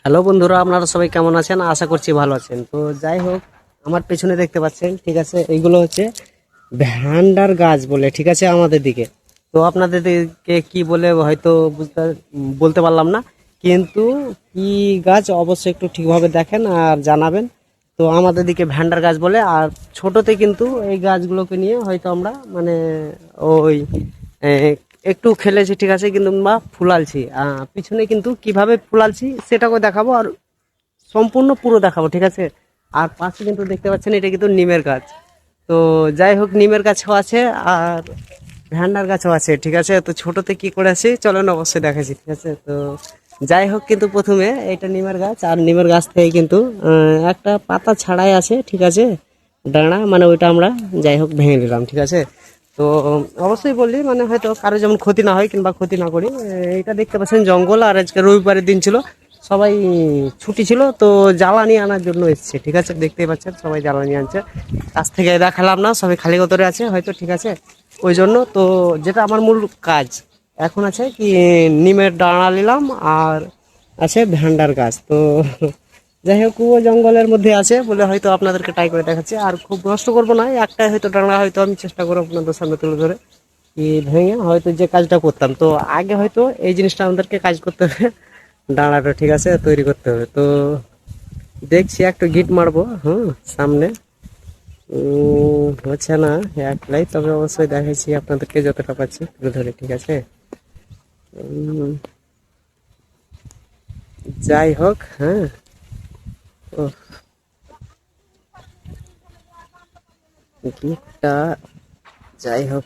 Hello বন্ধুরা, আপনারা সবাই কেমন আছেন? আশা করছি ভালো আছেন। তো যাই হোক, আমার পেছনে দেখতে পাচ্ছেন, ঠিক আছে, এইগুলো হচ্ছে ভ্যান্ডার গাছ বলে, ঠিক আছে, আমাদের দিকে। তো আপনাদের দিকে কি বলে হয়তো বলতে পারলাম না, কিন্তু কি গাছ অবশ্যই একটু ঠিকভাবে দেখেন আর জানাবেন। তো আমাদের দিকে ভ্যান্ডার গাছ বলে। আর ছোটতে কিন্তু এই গাছগুলোকে নিয়ে হয়তো আমরা মানে ওই এ, একটু খেলেছি, ঠিক আছে, কিন্তু বা ফুলালছি পিছনে কিন্তু কিভাবে ফুলালছি সেটাকে দেখাবো, আর সম্পূর্ণ পুরো দেখাবো, ঠিক আছে। আর পাশে কিন্তু দেখতে পাচ্ছেন এটা কিন্তু নিমের গাছ। তো যাই হোক, নিমের গাছও আছে আর ভ্যান্ডার গাছও আছে, ঠিক আছে। তো ছোটতে কি করেছি চলেন অবশ্যই দেখাচ্ছি, ঠিক আছে। তো যাই হোক, কিন্তু প্রথমে এটা নিমের গাছ, আর নিমের গাছ থেকে কিন্তু একটা পাতা ছাড়াই আছে, ঠিক আছে, ডাঁড়া, মানে ওইটা আমরা যাই হোক ভেঙে নিলাম, ঠিক আছে। তো অবশ্যই বললি মানে হয়তো কারো যেমন ক্ষতি না হয় কিংবা ক্ষতি না করি। এটা দেখতে পাচ্ছেন জঙ্গল, আর আজকে রবিবারের দিন ছিল, সবাই ছুটি ছিল, তো জ্বালানি আনার জন্য এসছে, ঠিক আছে। দেখতেই পাচ্ছেন সবাই জ্বালানি আনছে, কাছ থেকে দেখালাম না, সবাই খালি গতরে আছে হয়তো, ঠিক আছে। ওই জন্য তো যেটা আমার মূল কাজ এখন আছে কি, নিমের ডাঁড়া নিলাম আর আছে ভ্যান্ডার গাছ। তো যাই হোক, কুয়ো জঙ্গলের মধ্যে আছে বলে হয়তো আপনাদেরকে ট্রাই করে দেখাচ্ছি, আর খুব নষ্ট করবো না, একটাই হয়তো ডাঁড়া হয়তো আমি চেষ্টা করবো আপনাদের সামনে তুলে ধরে কি ভেঙে হয়তো যে কাজটা করতাম। তো আগে হয়তো এই জিনিসটা আমাদেরকে কাজ করতে হবে, ডাঁড়াটা, ঠিক আছে, তৈরি করতে হবে। তো দেখছি একটু গিট মারবো, হুম, সামনে হচ্ছে না একলাই, তবে অবশ্যই দেখাচ্ছি আপনাদেরকে যতটা পাচ্ছি তুলে ধরে, ঠিক আছে। যাই হোক, হ্যাঁ, ও গিটটা যাই হোক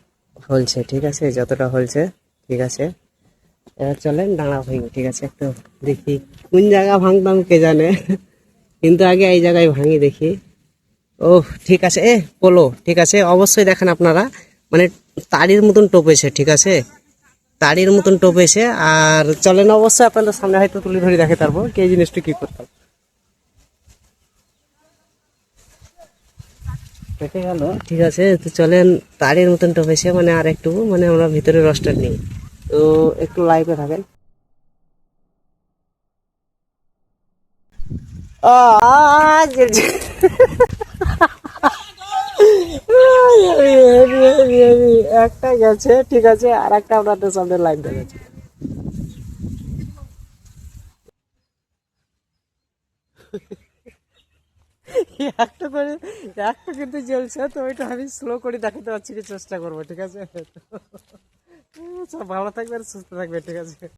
হলছে, ঠিক আছে, যতটা হলছে, ঠিক আছে। এবার চলেন ডাঙা ভাঙি, ঠিক আছে, একটু দেখি কোন জায়গা ভাঙতাম কে জানে, কিন্তু আগে এই জায়গায় ভাঙি দেখি। ও ঠিক আছে, পোলো, ঠিক আছে, অবশ্যই দেখেন আপনারা, মানে তাড়ির মতন টোপেছে, ঠিক আছে, তাড়ির মতন টোপেছে। আর চলেন অবশ্যই আপনাদের সামনে হয়তো তুলে ধরে দেখে তারপর কি এই জিনিসটা কি করতাম। কেটে গেল, ঠিক আছে। তো চলেন, তাড়ির মতন টোপেছে, মানে আর একটু মানে আমরা ভিতরে রসটা নিই। তো একটু লাইভে থাকেন। একটা গেছে, ঠিক আছে, আর একটা আপনাদের সামনে লাইভ দেখাচ্ছি। একটা করে, একটা কিন্তু জ্বলছে, তো ওইটা আমি স্লো করে দেখাতে পারছি কি চেষ্টা করবো, ঠিক আছে। সব ভালো থাকবে আর সুস্থ থাকবে, ঠিক আছে।